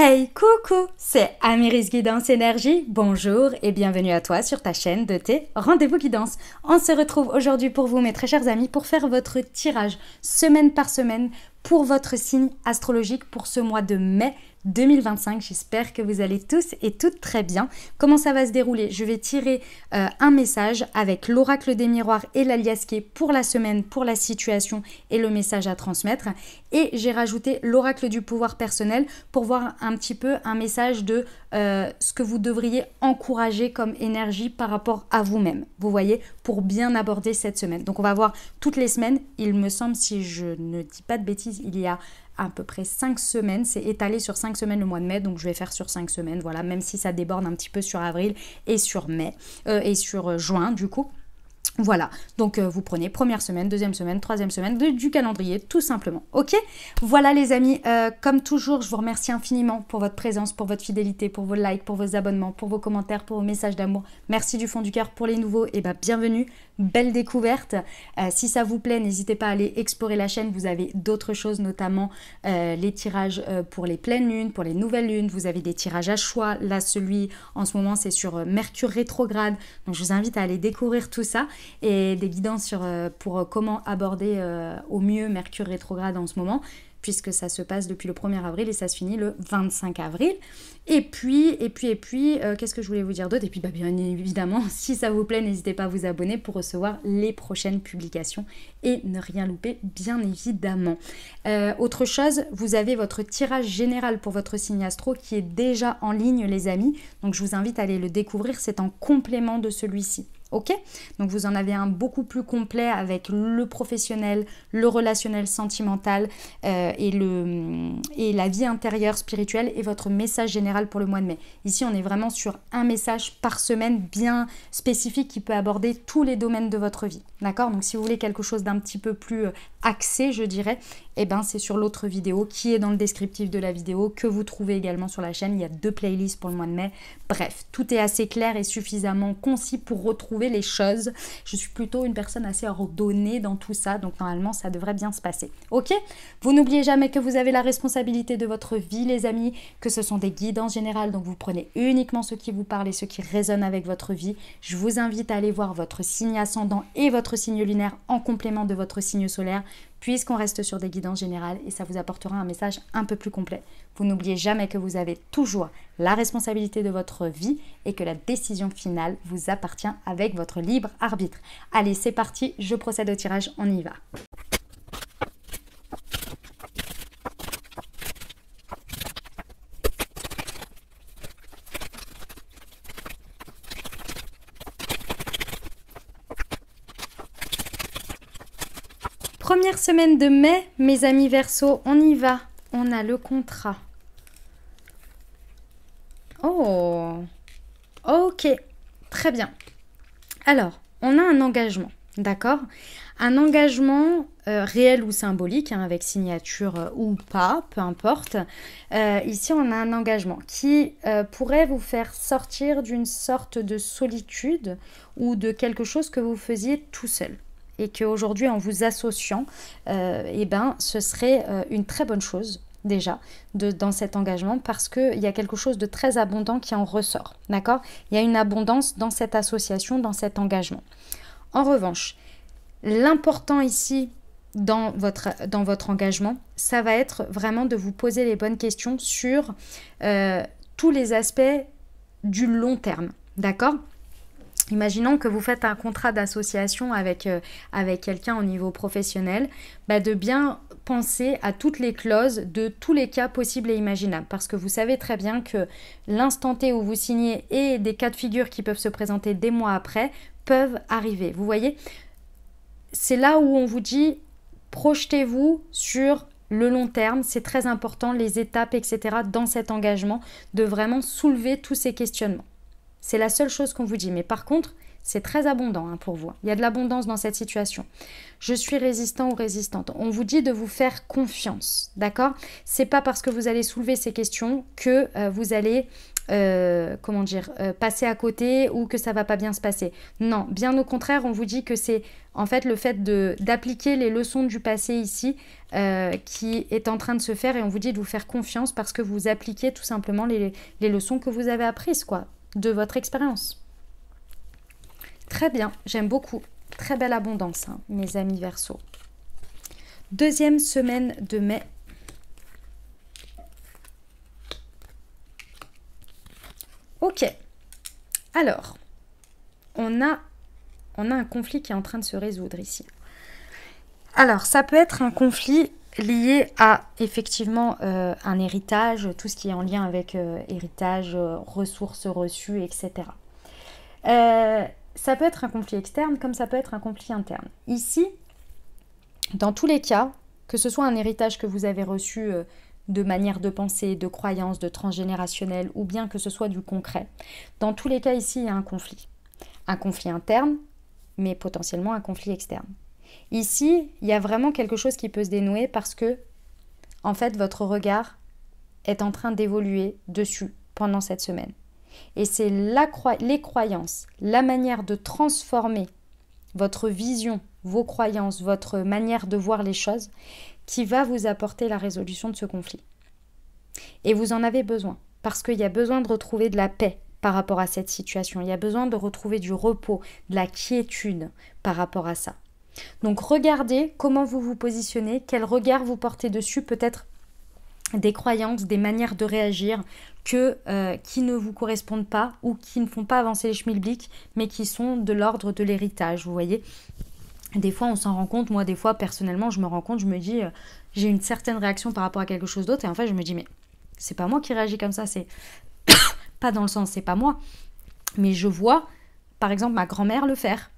Hey, coucou, c'est Amiris Guidance Énergie. Bonjour et bienvenue à toi sur ta chaîne de tes rendez-vous guidance. On se retrouve aujourd'hui pour vous, mes très chers amis, pour faire votre tirage semaine par semaine pour votre signe astrologique pour ce mois de mai 2025. J'espère que vous allez tous et toutes très bien. Comment ça va se dérouler? Je vais tirer un message avec l'oracle des miroirs et l'aliasqué pour la semaine, pour la situation et le message à transmettre. Et j'ai rajouté l'oracle du pouvoir personnel pour voir un petit peu un message de ce que vous devriez encourager comme énergie par rapport à vous-même. Vous voyez, pour bien aborder cette semaine. Donc on va voir toutes les semaines. Il me semble, si je ne dis pas de bêtises, il y a à peu près 5 semaines, c'est étalé sur 5 semaines le mois de mai, donc je vais faire sur 5 semaines, voilà, même si ça déborde un petit peu sur avril et sur mai, et sur juin du coup. Voilà, donc vous prenez première semaine, deuxième semaine, troisième semaine du calendrier, tout simplement, ok? Voilà les amis, comme toujours, je vous remercie infiniment pour votre présence, pour votre fidélité, pour vos likes, pour vos abonnements, pour vos commentaires, pour vos messages d'amour. Merci du fond du cœur. Pour les nouveaux, et bienvenue, belle découverte. Si ça vous plaît, n'hésitez pas à aller explorer la chaîne, vous avez d'autres choses, notamment les tirages pour les pleines lunes, pour les nouvelles lunes, vous avez des tirages à choix. Là, celui en ce moment, c'est sur Mercure rétrograde, donc je vous invite à aller découvrir tout ça. Et des guidances pour comment aborder au mieux Mercure rétrograde en ce moment, puisque ça se passe depuis le 1er avril et ça se finit le 25 avril. Et puis, qu'est-ce que je voulais vous dire d'autre? Et puis, bien évidemment, si ça vous plaît, n'hésitez pas à vous abonner pour recevoir les prochaines publications et ne rien louper, bien évidemment. Autre chose, vous avez votre tirage général pour votre signe astro qui est déjà en ligne, les amis. Donc, je vous invite à aller le découvrir, c'est en complément de celui-ci. Ok, donc vous en avez un beaucoup plus complet avec le professionnel, le relationnel sentimental et la vie intérieure spirituelle et votre message général pour le mois de mai. Ici, on est vraiment sur un message par semaine bien spécifique qui peut aborder tous les domaines de votre vie. D'accord? Donc si vous voulez quelque chose d'un petit peu plus axé, je dirais, c'est sur l'autre vidéo qui est dans le descriptif de la vidéo, que vous trouvez également sur la chaîne. Il y a 2 playlists pour le mois de mai. Bref, tout est assez clair et suffisamment concis pour retrouver les choses. Je suis plutôt une personne assez ordonnée dans tout ça, donc normalement ça devrait bien se passer. Ok? Vous n'oubliez jamais que vous avez la responsabilité de votre vie, les amis, que ce sont des guides en général, donc vous prenez uniquement ce qui vous parle et ce qui résonne avec votre vie. Je vous invite à aller voir votre signe ascendant et votre signe lunaire en complément de votre signe solaire, puisqu'on reste sur des guidances générales et ça vous apportera un message un peu plus complet. Vous n'oubliez jamais que vous avez toujours la responsabilité de votre vie et que la décision finale vous appartient avec votre libre arbitre. Allez, c'est parti, je procède au tirage, on y va. Première semaine de mai, mes amis Verseau, on y va. On a le contrat. Oh, ok, très bien. Alors, on a un engagement, d'accord? Un engagement réel ou symbolique, avec signature ou pas, peu importe. Ici, on a un engagement qui pourrait vous faire sortir d'une sorte de solitude ou de quelque chose que vous faisiez tout seul. Et qu'aujourd'hui, en vous associant, ce serait une très bonne chose, déjà, dans cet engagement, parce qu'il y a quelque chose de très abondant qui en ressort, d'accord? Il y a une abondance dans cette association, dans cet engagement. En revanche, l'important ici, dans votre engagement, ça va être vraiment de vous poser les bonnes questions sur tous les aspects du long terme, d'accord? Imaginons que vous faites un contrat d'association avec quelqu'un au niveau professionnel, de bien penser à toutes les clauses de tous les cas possibles et imaginables. Parce que vous savez très bien que l'instant T où vous signez et des cas de figure qui peuvent se présenter des mois après peuvent arriver. Vous voyez, c'est là où on vous dit, projetez-vous sur le long terme, c'est très important, les étapes, etc. dans cet engagement, de vraiment soulever tous ces questionnements. C'est la seule chose qu'on vous dit. Mais par contre, C'est très abondant pour vous. Il y a de l'abondance dans cette situation. Je suis résistant ou résistante. On vous dit de vous faire confiance, d'accord? C'est pas parce que vous allez soulever ces questions que vous allez, passer à côté ou que ça va pas bien se passer. Non, bien au contraire, on vous dit que c'est en fait le fait d'appliquer les leçons du passé ici qui est en train de se faire et on vous dit de vous faire confiance parce que vous appliquez tout simplement les leçons que vous avez apprises, quoi, de votre expérience. Très bien, j'aime beaucoup. Très belle abondance, mes amis Verseau. Deuxième semaine de mai. Ok. Alors, on a un conflit qui est en train de se résoudre ici. Alors, ça peut être un conflit lié à, effectivement, un héritage, tout ce qui est en lien avec héritage, ressources reçues, etc. Ça peut être un conflit externe comme ça peut être un conflit interne. Ici, dans tous les cas, que ce soit un héritage que vous avez reçu de manière de penser, de croyance, de transgénérationnel, ou bien que ce soit du concret, dans tous les cas ici, il y a un conflit. Un conflit interne, mais potentiellement un conflit externe. Ici, il y a vraiment quelque chose qui peut se dénouer parce que, en fait, votre regard est en train d'évoluer dessus pendant cette semaine. Et c'est les croyances, la manière de transformer votre vision, vos croyances, votre manière de voir les choses qui va vous apporter la résolution de ce conflit. Et vous en avez besoin parce qu'il y a besoin de retrouver de la paix par rapport à cette situation. Il y a besoin de retrouver du repos, de la quiétude par rapport à ça. Donc regardez comment vous vous positionnez, quel regard vous portez dessus, peut-être des croyances, des manières de réagir qui ne vous correspondent pas ou qui ne font pas avancer les schmilblick, mais qui sont de l'ordre de l'héritage, vous voyez. Des fois, on s'en rend compte. Moi, des fois, personnellement, je me rends compte, je me dis, j'ai une certaine réaction par rapport à quelque chose d'autre, et en fait, je me dis, mais c'est pas moi qui réagis comme ça, c'est pas dans le sens, c'est pas moi, mais je vois, par exemple, ma grand-mère le faire.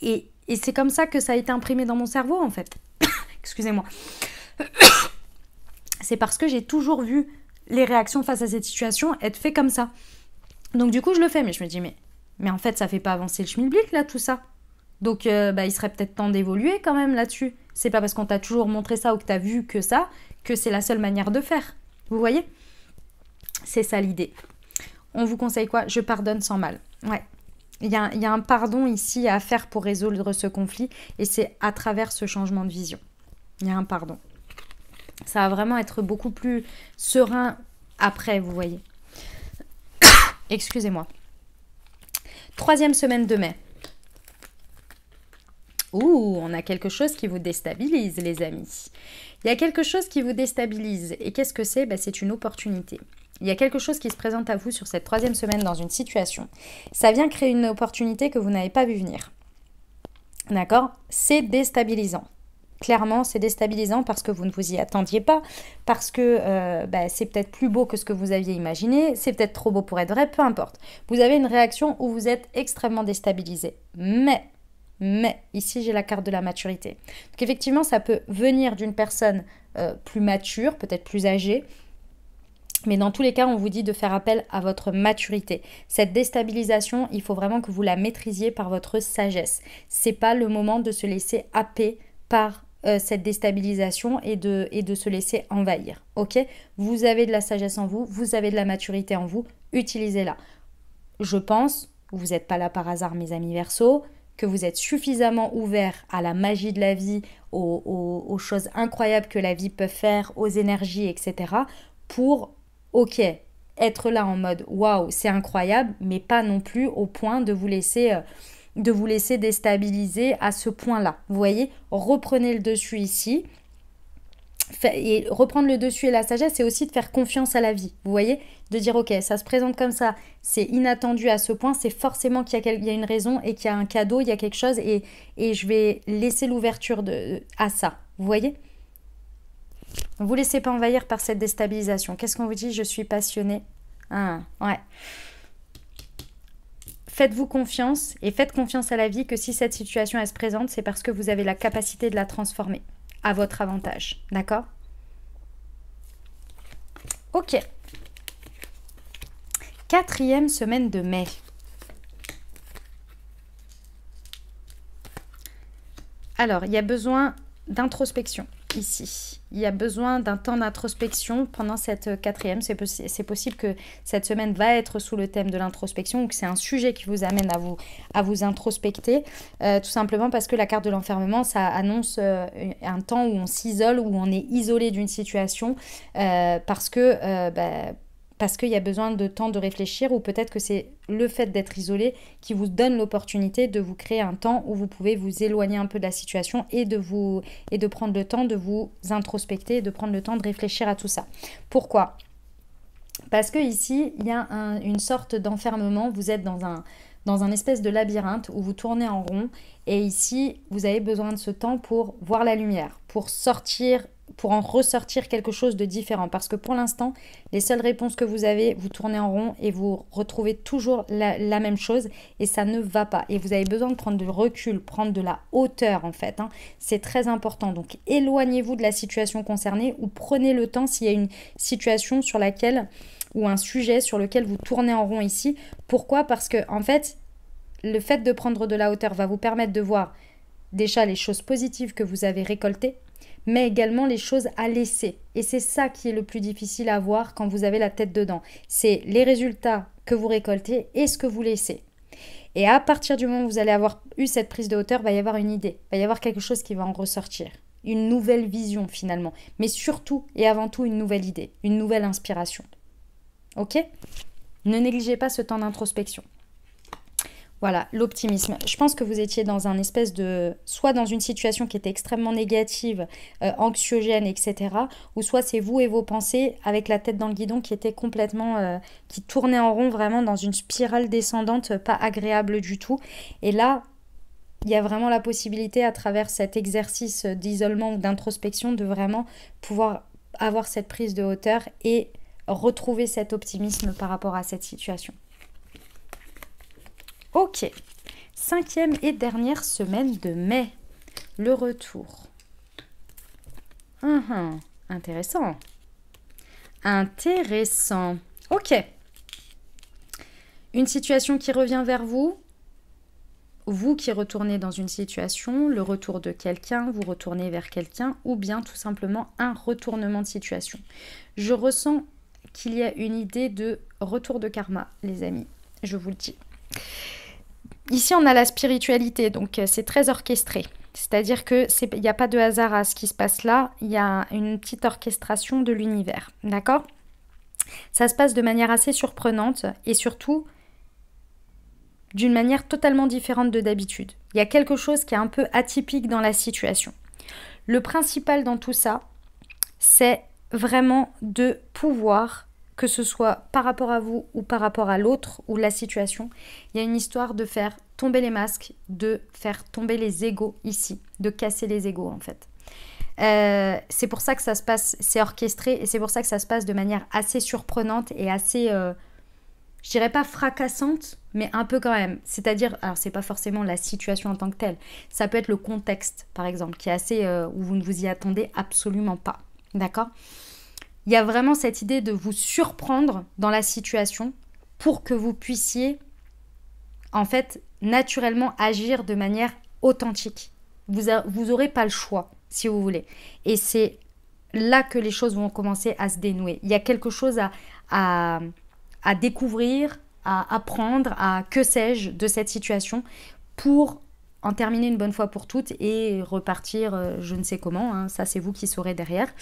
Et c'est comme ça que ça a été imprimé dans mon cerveau, en fait. Excusez-moi. C'est parce que j'ai toujours vu les réactions face à cette situation être faites comme ça. Donc du coup, je le fais, mais je me dis, mais en fait, ça fait pas avancer le schmilblick, là, tout ça. Donc, il serait peut-être temps d'évoluer quand même là-dessus. C'est pas parce qu'on t'a toujours montré ça ou que t'as vu que ça, que c'est la seule manière de faire. Vous voyez? C'est ça l'idée. On vous conseille quoi? Je pardonne sans mal. Ouais. Il y a un pardon ici à faire pour résoudre ce conflit et c'est à travers ce changement de vision. Il y a un pardon. Ça va vraiment être beaucoup plus serein après, vous voyez. Excusez-moi. Troisième semaine de mai. Ouh, on a quelque chose qui vous déstabilise, les amis. Il y a quelque chose qui vous déstabilise. Et qu'est-ce que c'est? C'est une opportunité. Il y a quelque chose qui se présente à vous sur cette troisième semaine dans une situation. Ça vient créer une opportunité que vous n'avez pas vu venir. D'accord? C'est déstabilisant. Clairement, c'est déstabilisant parce que vous ne vous y attendiez pas, parce que c'est peut-être plus beau que ce que vous aviez imaginé, c'est peut-être trop beau pour être vrai, peu importe. Vous avez une réaction où vous êtes extrêmement déstabilisé. Mais, ici j'ai la carte de la maturité. Donc effectivement, ça peut venir d'une personne plus mature, peut-être plus âgée, mais dans tous les cas, on vous dit de faire appel à votre maturité. Cette déstabilisation, il faut vraiment que vous la maîtrisiez par votre sagesse. C'est pas le moment de se laisser happer par cette déstabilisation et de se laisser envahir. Ok? Vous avez de la sagesse en vous, vous avez de la maturité en vous, utilisez-la. Je pense, vous n'êtes pas là par hasard mes amis Verseau, que vous êtes suffisamment ouverts à la magie de la vie, aux choses incroyables que la vie peut faire, aux énergies, etc. pour, ok, être là en mode waouh, c'est incroyable, mais pas non plus au point de vous laisser déstabiliser à ce point-là. Vous voyez, reprenez le dessus ici. Et reprendre le dessus et la sagesse, c'est aussi de faire confiance à la vie. Vous voyez, de dire ok, ça se présente comme ça, c'est inattendu à ce point, c'est forcément qu'il y a une raison et qu'il y a un cadeau, il y a quelque chose et je vais laisser l'ouverture à ça. Vous voyez? Ne vous laissez pas envahir par cette déstabilisation. Qu'est-ce qu'on vous dit? Je suis passionnée. Ouais. Faites-vous confiance et faites confiance à la vie que si cette situation elle se présente, c'est parce que vous avez la capacité de la transformer à votre avantage. D'accord? Ok. Quatrième semaine de mai. Alors, il y a besoin d'introspection ici. Il y a besoin d'un temps d'introspection pendant cette quatrième. C'est possible que cette semaine va être sous le thème de l'introspection ou que c'est un sujet qui vous amène à vous introspecter. Tout simplement parce que la carte de l'enfermement, ça annonce un temps où on s'isole, où on est isolé d'une situation parce qu'il y a besoin de temps de réfléchir, ou peut-être que c'est le fait d'être isolé qui vous donne l'opportunité de vous créer un temps où vous pouvez vous éloigner un peu de la situation et de prendre le temps de vous introspecter, de prendre le temps de réfléchir à tout ça. Pourquoi ? Parce que ici, il y a une sorte d'enfermement, vous êtes dans un espèce de labyrinthe où vous tournez en rond, et ici, vous avez besoin de ce temps pour voir la lumière, pour en ressortir quelque chose de différent. Parce que pour l'instant, les seules réponses que vous avez, vous tournez en rond et vous retrouvez toujours la même chose, et ça ne va pas. Et vous avez besoin de prendre du recul, prendre de la hauteur en fait. C'est très important. Donc éloignez-vous de la situation concernée, ou prenez le temps s'il y a une situation sur laquelle, ou un sujet sur lequel vous tournez en rond ici. Pourquoi ? Parce que en fait, le fait de prendre de la hauteur va vous permettre de voir déjà les choses positives que vous avez récoltées, mais également les choses à laisser. Et c'est ça qui est le plus difficile à voir quand vous avez la tête dedans. C'est les résultats que vous récoltez et ce que vous laissez. Et à partir du moment où vous allez avoir eu cette prise de hauteur, il va y avoir une idée, il va y avoir quelque chose qui va en ressortir. Une nouvelle vision finalement. Mais surtout et avant tout une nouvelle idée, une nouvelle inspiration. Ok ? Ne négligez pas ce temps d'introspection. Voilà, l'optimisme. Je pense que vous étiez dans un espèce de... soit dans une situation qui était extrêmement négative, anxiogène, etc. Ou soit c'est vous et vos pensées avec la tête dans le guidon qui était complètement... qui tournait en rond vraiment dans une spirale descendante pas agréable du tout. Et là, il y a vraiment la possibilité à travers cet exercice d'isolement ou d'introspection de vraiment pouvoir avoir cette prise de hauteur et retrouver cet optimisme par rapport à cette situation. Ok, 5e et dernière semaine de mai, le retour. Intéressant. Intéressant. Ok. Une situation qui revient vers vous, vous qui retournez dans une situation, le retour de quelqu'un, vous retournez vers quelqu'un, ou bien tout simplement un retournement de situation. Je ressens qu'il y a une idée de retour de karma, les amis, je vous le dis. Ici, on a la spiritualité, donc c'est très orchestré. C'est-à-dire qu'il n'y a pas de hasard à ce qui se passe là, il y a une petite orchestration de l'univers, d'accord ? Ça se passe de manière assez surprenante et surtout d'une manière totalement différente de d'habitude. Il y a quelque chose qui est un peu atypique dans la situation. Le principal dans tout ça, c'est vraiment de pouvoir, que ce soit par rapport à vous ou par rapport à l'autre ou la situation, il y a une histoire de faire tomber les masques, de faire tomber les égos ici, de casser les égos en fait. C'est pour ça que ça se passe, c'est orchestré et c'est pour ça que ça se passe de manière assez surprenante et assez, je dirais pas fracassante, mais un peu quand même. C'est-à-dire, alors c'est pas forcément la situation en tant que telle, ça peut être le contexte par exemple, qui est assez, où vous ne vous y attendez absolument pas, d'accord ? Il y a vraiment cette idée de vous surprendre dans la situation pour que vous puissiez, en fait, naturellement agir de manière authentique. Vous n'aurez pas le choix, si vous voulez. Et c'est là que les choses vont commencer à se dénouer. Il y a quelque chose à découvrir, à apprendre, à que sais-je de cette situation pour en terminer une bonne fois pour toutes et repartir je ne sais comment. Ça, c'est vous qui saurez derrière.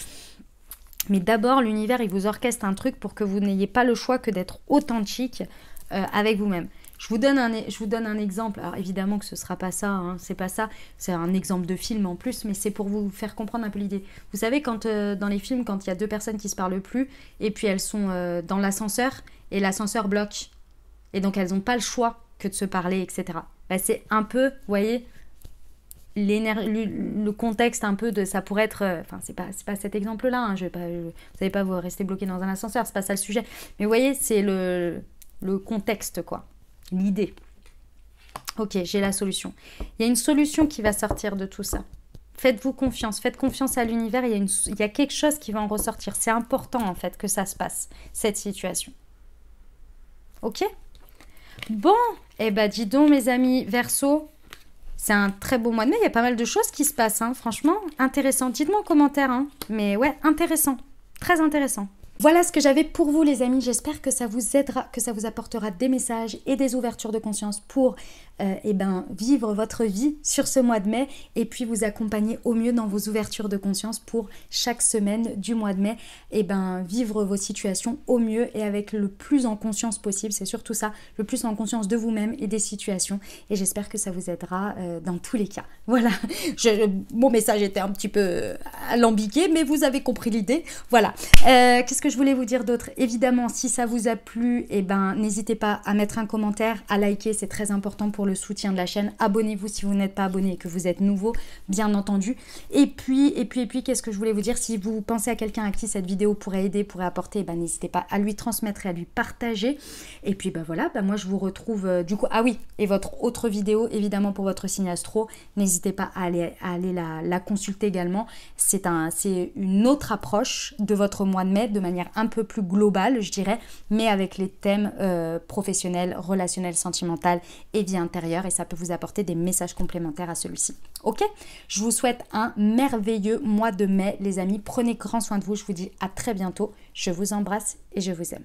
Mais d'abord, l'univers, il vous orchestre un truc pour que vous n'ayez pas le choix que d'être authentique avec vous-même. Je vous donne un exemple. Alors évidemment que ce ne sera pas ça, c'est pas ça. C'est un exemple de film en plus, mais c'est pour vous faire comprendre un peu l'idée. Vous savez, quand dans les films, quand il y a deux personnes qui ne se parlent plus, et puis elles sont dans l'ascenseur, et l'ascenseur bloque. Et donc elles n'ont pas le choix que de se parler, etc. C'est un peu, vous voyez... le contexte un peu de ça pourrait être enfin c'est pas cet exemple là vous n'allez pas vous rester bloqué dans un ascenseur, c'est pas ça le sujet, mais vous voyez c'est le contexte quoi, l'idée. Ok, j'ai la solution, il y a une solution qui va sortir de tout ça. Faites-vous confiance, faites confiance à l'univers, il y a quelque chose qui va en ressortir. C'est important en fait que ça se passe, cette situation. Ok. Bon, dis donc mes amis Verseau, c'est un très beau mois de mai. Il y a pas mal de choses qui se passent, hein. Franchement, intéressant. Dites-moi en commentaire, hein. Mais ouais, intéressant. Très intéressant. Voilà ce que j'avais pour vous les amis, j'espère que ça vous aidera, que ça vous apportera des messages et des ouvertures de conscience pour vivre votre vie sur ce mois de mai et puis vous accompagner au mieux dans vos ouvertures de conscience pour chaque semaine du mois de mai vivre vos situations au mieux et avec le plus en conscience possible, c'est surtout ça, le plus en conscience de vous-même et des situations et j'espère que ça vous aidera dans tous les cas. Voilà, mon message était un petit peu alambiqué mais vous avez compris l'idée, voilà. Qu'est-ce que je voulais vous dire d'autre? Évidemment, si ça vous a plu, n'hésitez pas à mettre un commentaire, à liker, c'est très important pour le soutien de la chaîne. Abonnez-vous si vous n'êtes pas abonné et que vous êtes nouveau, bien entendu. Et puis, qu'est-ce que je voulais vous dire? Si vous pensez à quelqu'un à qui cette vidéo pourrait aider, pourrait apporter, n'hésitez pas à lui transmettre et à lui partager. Et puis, voilà, moi je vous retrouve du coup. Ah oui, et votre autre vidéo, évidemment pour votre signe astro, n'hésitez pas à aller la consulter également. C'est une autre approche de votre mois de mai, de manière un peu plus globale, je dirais, mais avec les thèmes professionnels, relationnels, sentimentaux et vie intérieure, et ça peut vous apporter des messages complémentaires à celui-ci. Ok? Je vous souhaite un merveilleux mois de mai, les amis. Prenez grand soin de vous. Je vous dis à très bientôt. Je vous embrasse et je vous aime.